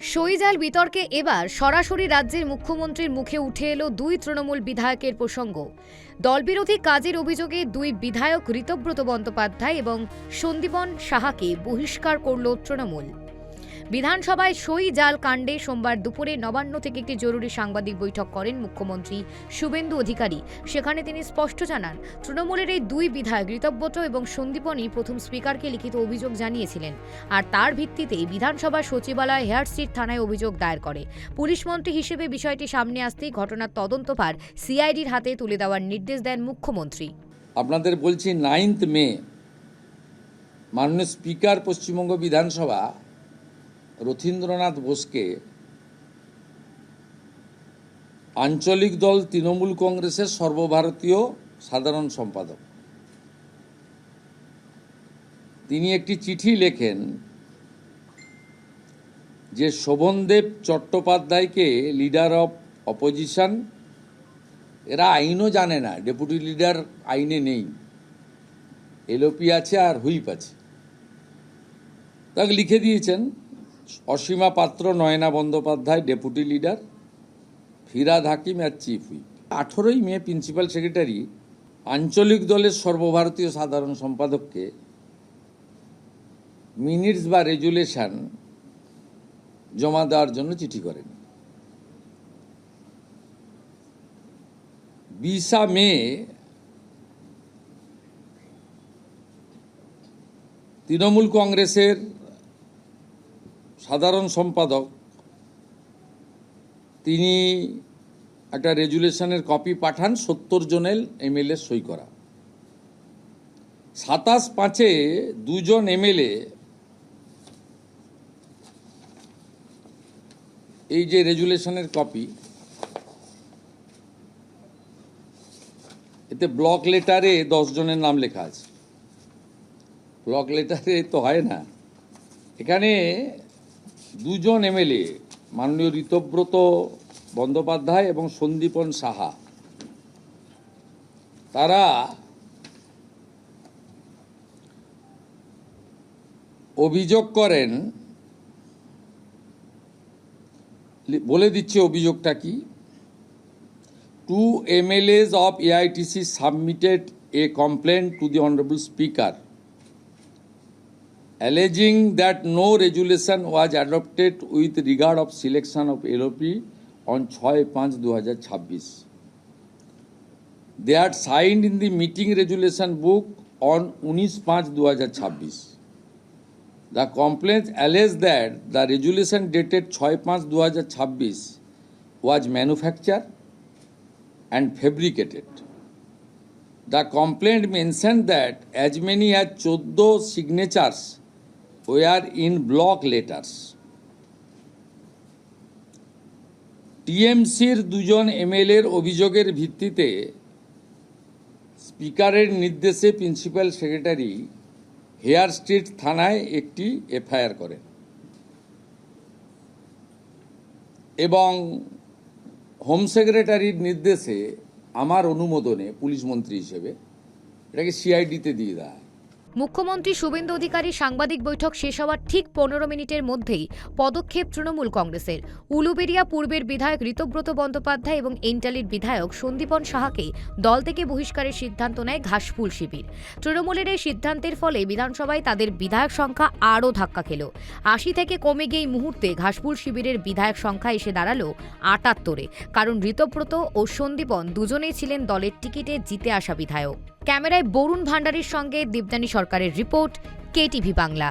সইজাল বিতর্কে এবার সরাসরি রাজ্যের মুখ্যমন্ত্রীর মুখে উঠে এলো দুই তৃণমূল বিধায়কের প্রসঙ্গ। দলবিরোধী কাজের অভিযোগে দুই বিধায়ক ঋতব্রত বন্দ্যোপাধ্যায় এবং সন্দীপন সাহাকে বহিষ্কার করল তৃণমূল। বিধানসভায় সইজাল কাণ্ডে সোমবার দুপুরে নবান্ন থেকে একটি জরুরি সাংবাদিক বৈঠক করেন মুখ্যমন্ত্রী শুভেন্দু অধিকারী। সেখানে তিনি স্পষ্ট জানান, তৃণমূলের এই দুই বিধায়ক ঋতব্রত এবং সন্দীপনই প্রথম স্পিকারকে লিখিত অভিযোগ জানিয়েছিলেন, আর তার ভিত্তিতেই বিধানসভার সচিবালয় হেয়ার স্ট্রিট থানায় অভিযোগ দায়ের করে। পুলিশ মন্ত্রী হিসেবে বিষয়টি সামনে আসতেই ঘটনার তদন্তভার সিআইডির হাতে তুলে দেওয়ার নির্দেশ দেন মুখ্যমন্ত্রী। আপনাদের বলছি 9 মে মাননীয় স্পিকার পশ্চিমবঙ্গ বিধানসভা রথীন্দ্রনাথ বোসকে আঞ্চলিক দল তৃণমূল কংগ্রেসের সর্বভারতীয় সাধারণ সম্পাদক তিনি একটি চিঠি লেখেন যে শোভনদেব চট্টোপাধ্যায়কে লিডার অফ অপোজিশন, এরা আইনও জানে না, ডেপুটি লিডার আইনে নেই, এলওপি আছে আর হুইপ আছে, তাকে লিখে দিয়েছেন অসীমা পাত্র, নয়না বন্দ্যোপাধ্যায় ডেপুটি লিডার, ফিরাদ হাকিম আর চিফ হুইপ। 18 মে প্রিন্সিপাল সেক্রেটারি আঞ্চলিক দলের সর্বভারতীয় সাধারণ সম্পাদককে মিনিটস বা রেজুলেশন জমা দেওয়ার জন্য চিঠি করেন। 20 মে তৃণমূল কংগ্রেসের সাধারণ সম্পাদক তিনি একটা রেজুলেশনের কপি পাঠান 70 জনের এমএলএ সই করা। 27/5 দুজন এমএলএ এই যে রেজুলেশনের কপি, এতে ব্লক লেটারে 10 জনের নাম লেখা আছে। ব্লক লেটারে তো হয় না, এখানে দুজন এমএলএ মাননীয় ঋতব্রত বন্দ্যোপাধ্যায় এবং সন্দীপন সাহা, তারা অভিযোগ করেন, বলে দিচ্ছে অভিযোগটা কি। 2 MLAs of AITC submitted a complaint to the Honorable Speaker alleging that no resolution was adopted with regard of selection of LOP on 6/5/2026. They are signed in the meeting resolution book on 19/5/2026. The complaint alleges that the resolution dated 6/5/2026 was manufactured and fabricated. The complaint mentioned that as many as 14 signatures were in block letters. টিএমসির দুজন এমএলএর অভিযোগের ভিত্তিতে স্পিকারের নির্দেশে principal secretary hair street থানায় একটি FIR করেন এবং হোম সেক্রেটারির নির্দেশে আমার অনুমোদনে পুলিশ মন্ত্রী হিসেবে এটাকে সিআইডিতে দিয়ে দেয়। মুখ্যমন্ত্রী শুভেন্দু অধিকারী সাংবাদিক বৈঠক শেষ হওয়ার ঠিক 15 মিনিটের মধ্যেই পদক্ষেপ তৃণমূল কংগ্রেসের। উলুবেড়িয়া পূর্বের বিধায়ক ঋতব্রত বন্দ্যোপাধ্যায় এবং এন্টালির বিধায়ক সন্দীপন সাহাকে দল থেকে বহিষ্কারের সিদ্ধান্ত নেয় ঘাসফুল শিবির। তৃণমূলের এই সিদ্ধান্তের ফলে বিধানসভায় তাদের বিধায়ক সংখ্যা আরও ধাক্কা খেল। 80 থেকে কমে গিয়ে এই মুহূর্তে ঘাসফুল শিবিরের বিধায়ক সংখ্যা এসে দাঁড়ালো 78-এ, কারণ ঋতব্রত ও সন্দীপন দুজনেই ছিলেন দলের টিকিটে জিতে আসা বিধায়ক। ক্যামেরায় বরুণ ভান্ডারীর সঙ্গে দীপদানী সরকারের রিপোর্ট, কেটিভি বাংলা।